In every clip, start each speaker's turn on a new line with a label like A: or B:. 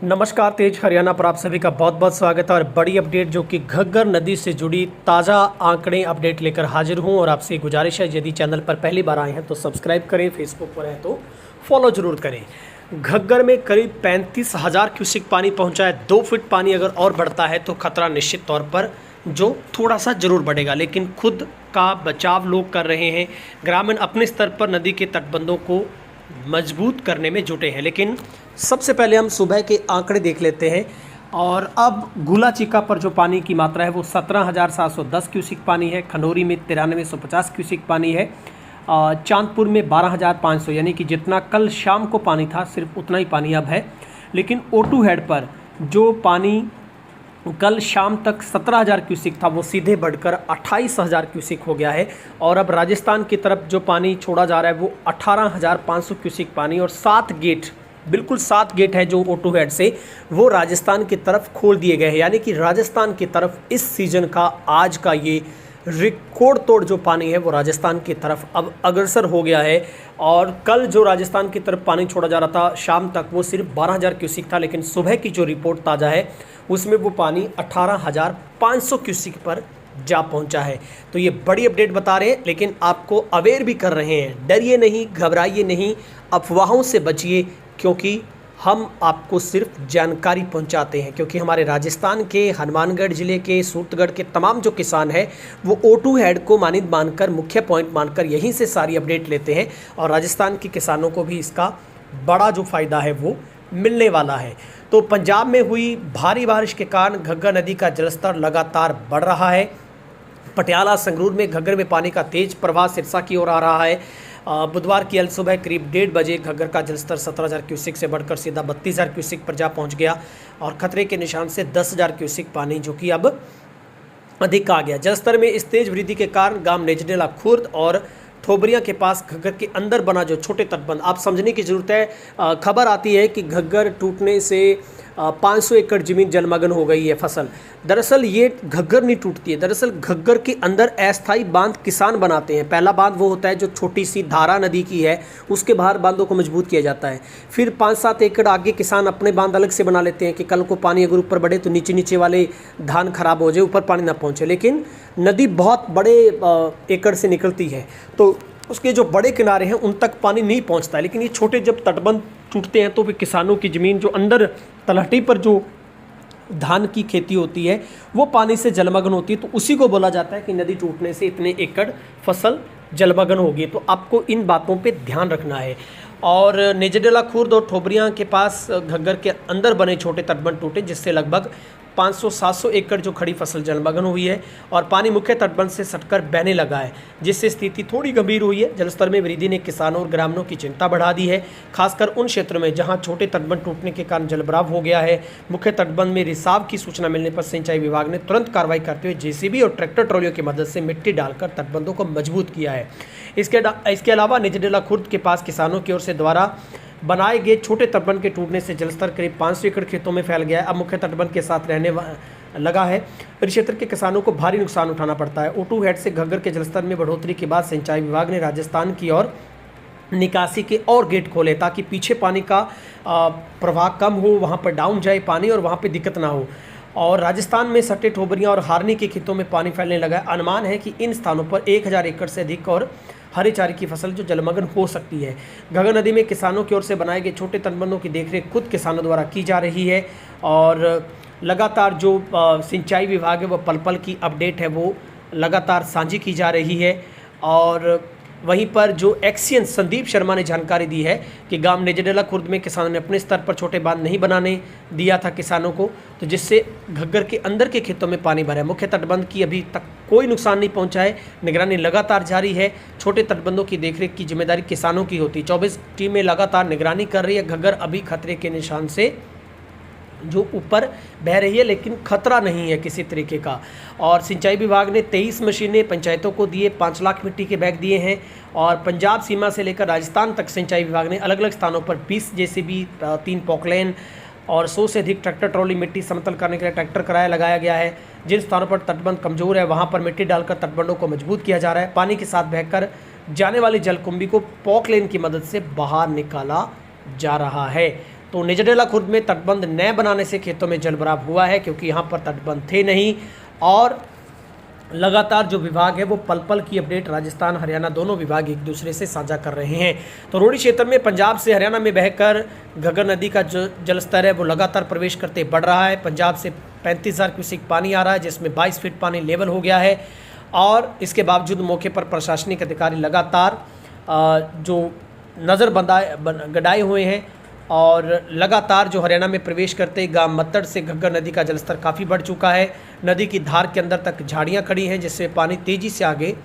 A: नमस्कार, तेज हरियाणा पर आप सभी का बहुत बहुत स्वागत है। और बड़ी अपडेट जो कि घग्गर नदी से जुड़ी ताज़ा आंकड़े अपडेट लेकर हाजिर हूं। और आपसे गुजारिश है, यदि चैनल पर पहली बार आए हैं तो सब्सक्राइब करें, फेसबुक पर हैं तो फॉलो जरूर करें। घग्गर में करीब 35,000 क्यूसेक पानी पहुंचा है। 2 फीट पानी अगर और बढ़ता है तो खतरा निश्चित तौर पर जो थोड़ा सा जरूर बढ़ेगा, लेकिन खुद का बचाव लोग कर रहे हैं। ग्रामीण अपने स्तर पर नदी के तटबंधों को मजबूत करने में जुटे हैं। लेकिन सबसे पहले हम सुबह के आंकड़े देख लेते हैं। और अब गुला चीका पर जो पानी की मात्रा है वो 17,710 क्यूसेक पानी है। खनौरी में 9350 क्यूसेक पानी है। चांदपुर में 12,500, यानी कि जितना कल शाम को पानी था सिर्फ उतना ही पानी अब है। लेकिन O2 हेड पर जो पानी कल शाम तक 17,000 क्यूसेक था वो सीधे बढ़कर 28,000 क्यूसेक हो गया है। और अब राजस्थान की तरफ जो पानी छोड़ा जा रहा है वो 18,500 क्यूसेक पानी, और 7 गेट, बिल्कुल 7 गेट है जो O2 हेड से वो राजस्थान की तरफ खोल दिए गए हैं। यानी कि राजस्थान की तरफ इस सीज़न का आज का ये रिकॉर्ड तोड़ जो पानी है वो राजस्थान की तरफ अब अग्रसर हो गया है। और कल जो राजस्थान की तरफ पानी छोड़ा जा रहा था शाम तक वो सिर्फ 12,000 क्यूसेक था, लेकिन सुबह की जो रिपोर्ट ताज़ा है उसमें वो पानी 18,500 क्यूसेक पर जा पहुंचा है। तो ये बड़ी अपडेट बता रहे हैं, लेकिन आपको अवेयर भी कर रहे हैं। डरिए नहीं, घबराइए नहीं, अफवाहों से बचिए, क्योंकि हम आपको सिर्फ जानकारी पहुंचाते हैं। क्योंकि हमारे राजस्थान के हनुमानगढ़ ज़िले के, सूरतगढ़ के तमाम जो किसान हैं वो O2 हेड को मानित मानकर, मुख्य पॉइंट मानकर यहीं से सारी अपडेट लेते हैं। और राजस्थान के किसानों को भी इसका बड़ा जो फ़ायदा है वो मिलने वाला है। तो पंजाब में हुई भारी बारिश के कारण घग्गर नदी का जलस्तर लगातार बढ़ रहा है। पटियाला, संगरूर में घग्गर में पानी का तेज प्रवाह सिरसा की ओर आ रहा है। बुधवार की सुबह करीब 1:30 बजे घग्गर का जलस्तर 17,000 क्यूसेक से बढ़कर सीधा 32,000 क्यूसेक पर जा पहुंच गया। और खतरे के निशान से 10,000 क्यूसेक पानी जो कि अब अधिक आ गया। जलस्तर में इस तेज वृद्धि के कारण गांव नेजडेला खुर्द और ठोबरिया के पास घग्गर के अंदर बना जो छोटे तटबंध, आप समझने की ज़रूरत है। खबर आती है कि घग्गर टूटने से 500 एकड़ ज़मीन जलमग्न हो गई है फसल। दरअसल ये घग्गर नहीं टूटती है, दरअसल घग्गर के अंदर अस्थायी बांध किसान बनाते हैं। पहला बांध वो होता है जो छोटी सी धारा नदी की है, उसके बाहर बांधों को मजबूत किया जाता है। फिर 5-7 एकड़ आगे किसान अपने बांध अलग से बना लेते हैं कि कल को पानी अगर ऊपर बढ़े तो नीचे नीचे वाले धान खराब हो जाए, ऊपर पानी ना पहुँचे। लेकिन नदी बहुत बड़े एकड़ से निकलती है तो उसके जो बड़े किनारे हैं उन तक पानी नहीं पहुंचता है। लेकिन ये छोटे जब तटबंध टूटते हैं तो फिर किसानों की ज़मीन जो अंदर तलहटी पर जो धान की खेती होती है वो पानी से जलमग्न होती है। तो उसी को बोला जाता है कि नदी टूटने से इतने एकड़ फसल जलमग्न होगी। तो आपको इन बातों पे ध्यान रखना है। और नेजडेला खुर्द और ठोबरिया के पास घग्गर के अंदर बने छोटे तटबंध टूटे, जिससे लगभग 500-700 एकड़ जो खड़ी फसल जलमग्न हुई है। और पानी मुख्य तटबंध से सटकर बहने लगा है, जिससे स्थिति थोड़ी गंभीर हुई है। जलस्तर में वृद्धि ने किसानों और ग्रामीणों की चिंता बढ़ा दी है, खासकर उन क्षेत्रों में जहां छोटे तटबंध टूटने के कारण जलभराव हो गया है। मुख्य तटबंध में रिसाव की सूचना मिलने पर सिंचाई विभाग ने तुरंत कार्रवाई करते हुए JCB और ट्रैक्टर ट्रॉलियों की मदद से मिट्टी डालकर तटबंधों को मजबूत किया है। इसके अलावा निजडेला खुर्द के पास किसानों की ओर से द्वारा बनाए गए छोटे तटबंध के टूटने से जलस्तर करीब 500 एकड़ खेतों में फैल गया है। अब मुख्य तटबंध के साथ रहने लगा है। इस क्षेत्र के किसानों को भारी नुकसान उठाना पड़ता है। O2 हेड से घग्गर के जलस्तर में बढ़ोतरी के बाद सिंचाई विभाग ने राजस्थान की ओर निकासी के और गेट खोले ताकि पीछे पानी का प्रवाह कम हो, वहाँ पर डाउन जाए पानी और वहाँ पर दिक्कत ना हो। और राजस्थान में सट्टे, ठोबरियाँ और हारनी के खेतों में पानी फैलने लगा है। अनुमान है कि इन स्थानों पर 1,000 एकड़ से अधिक और हरे चारे की फसल जो जलमग्न हो सकती है। घग्गर नदी में किसानों की ओर से बनाए गए छोटे तटबंधों की देखरेख खुद किसानों द्वारा की जा रही है। और लगातार जो सिंचाई विभाग है वो पल की अपडेट है वो लगातार साझी की जा रही है। और वहीं पर जो एक्सियन संदीप शर्मा ने जानकारी दी है कि गांव नेजडेला खुर्द में किसानों ने अपने स्तर पर छोटे बांध नहीं बनाने दिया था किसानों को, तो जिससे घग्गर के अंदर के खेतों में पानी भरा है। मुख्य तटबंध की अभी तक कोई नुकसान नहीं पहुंचा है। निगरानी लगातार जारी है। छोटे तटबंधों की देखरेख की जिम्मेदारी किसानों की होती है। 24 टीमें लगातार निगरानी कर रही है। घग्गर अभी खतरे के निशान से जो ऊपर बह रही है, लेकिन खतरा नहीं है किसी तरीके का। और सिंचाई विभाग ने 23 मशीनें पंचायतों को दिए, 5 लाख मिट्टी के बैग दिए हैं। और पंजाब सीमा से लेकर राजस्थान तक सिंचाई विभाग ने अलग अलग स्थानों पर 20 JCB, 3 पॉकलेन और 100 से अधिक ट्रैक्टर ट्रॉली मिट्टी समतल करने के लिए ट्रैक्टर किराया लगाया गया है। जिन स्थानों पर तटबंध कमजोर है वहाँ पर मिट्टी डालकर तटबंधों को मजबूत किया जा रहा है। पानी के साथ बहकर जाने वाली जलकुंभी को पॉकलेन की मदद से बाहर निकाला जा रहा है। तो निजडेला खुर्द में तटबंध न बनाने से खेतों में जलभराव हुआ है, क्योंकि यहाँ पर तटबंध थे नहीं। और लगातार जो विभाग है वो पल पल की अपडेट राजस्थान हरियाणा दोनों विभाग एक दूसरे से साझा कर रहे हैं। तो रोहड़ी क्षेत्र में पंजाब से हरियाणा में बहकर घग्गर नदी का जो जलस्तर है वो लगातार प्रवेश करते बढ़ रहा है। पंजाब से 35,000 क्यूसेक पानी आ रहा है, जिसमें 22 फीट पानी लेवल हो गया है। और इसके बावजूद मौके पर प्रशासनिक अधिकारी लगातार जो नज़र गड़ाए हुए हैं और लगातार जो हरियाणा में प्रवेश करते गांव मत्तड़ से घग्गर नदी का जलस्तर काफ़ी बढ़ चुका है। नदी की धार के अंदर तक झाड़ियां खड़ी हैं, जिससे पानी तेज़ी से आगे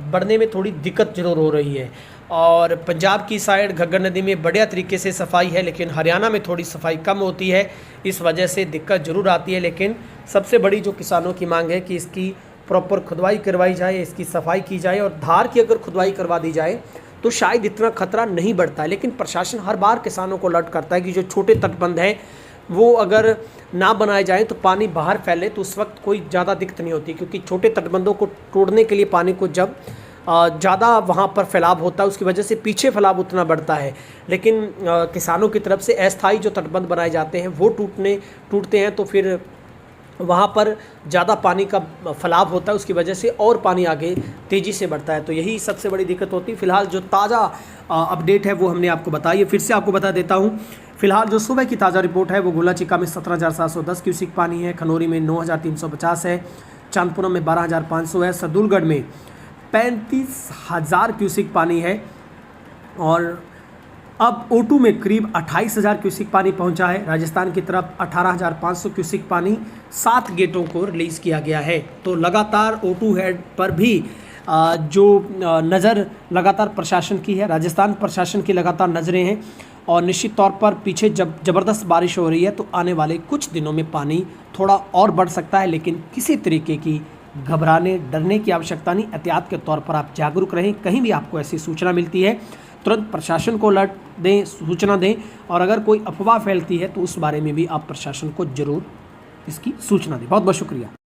A: बढ़ने में थोड़ी दिक्कत जरूर हो रही है। और पंजाब की साइड घग्गर नदी में बढ़िया तरीके से सफाई है, लेकिन हरियाणा में थोड़ी सफाई कम होती है, इस वजह से दिक्कत जरूर आती है। लेकिन सबसे बड़ी जो किसानों की मांग है कि इसकी प्रॉपर खुदवाई करवाई जाए, इसकी सफाई की जाए, और धार की अगर खुदवाई करवा दी जाए तो शायद इतना खतरा नहीं बढ़ता है। लेकिन प्रशासन हर बार किसानों को अलर्ट करता है कि जो छोटे तटबंध हैं वो अगर ना बनाए जाएं तो पानी बाहर फैले तो उस वक्त कोई ज़्यादा दिक्कत नहीं होती, क्योंकि छोटे तटबंधों को तोड़ने के लिए पानी को जब ज़्यादा वहाँ पर फैलाव होता है उसकी वजह से पीछे फैलाव उतना बढ़ता है। लेकिन किसानों की तरफ से अस्थायी जो तटबंध बनाए जाते हैं वो टूटते हैं, तो फिर वहाँ पर ज़्यादा पानी का फैलाव होता है, उसकी वजह से और पानी आगे तेज़ी से बढ़ता है। तो यही सबसे बड़ी दिक्कत होती है। फिलहाल जो ताज़ा अपडेट है वो हमने आपको बताई है, फिर से आपको बता देता हूँ। फिलहाल जो सुबह की ताज़ा रिपोर्ट है वो गोलाचिका में 17,710 क्यूसिक पानी है, खनौरी में 9,350 है, चांदपुरा में 12,500 है, सरदुलगढ़ में 35,000 क्यूसिक पानी है, और अब O2 में करीब 28,000 क्यूसिक पानी पहुंचा है। राजस्थान की तरफ 18,500 क्यूसिक पानी 7 गेटों को रिलीज़ किया गया है। तो लगातार O2 हेड पर भी जो नज़र लगातार प्रशासन की है, राजस्थान प्रशासन की लगातार नज़रें हैं, और निश्चित तौर पर पीछे जब ज़बरदस्त बारिश हो रही है तो आने वाले कुछ दिनों में पानी थोड़ा और बढ़ सकता है। लेकिन किसी तरीके की घबराने डरने की आवश्यकता नहीं, एहतियात के तौर पर आप जागरूक रहें। कहीं भी आपको ऐसी सूचना मिलती है तुरंत प्रशासन को अलर्ट दें, सूचना दें, और अगर कोई अफवाह फैलती है तो उस बारे में भी आप प्रशासन को ज़रूर इसकी सूचना दें। बहुत बहुत शुक्रिया।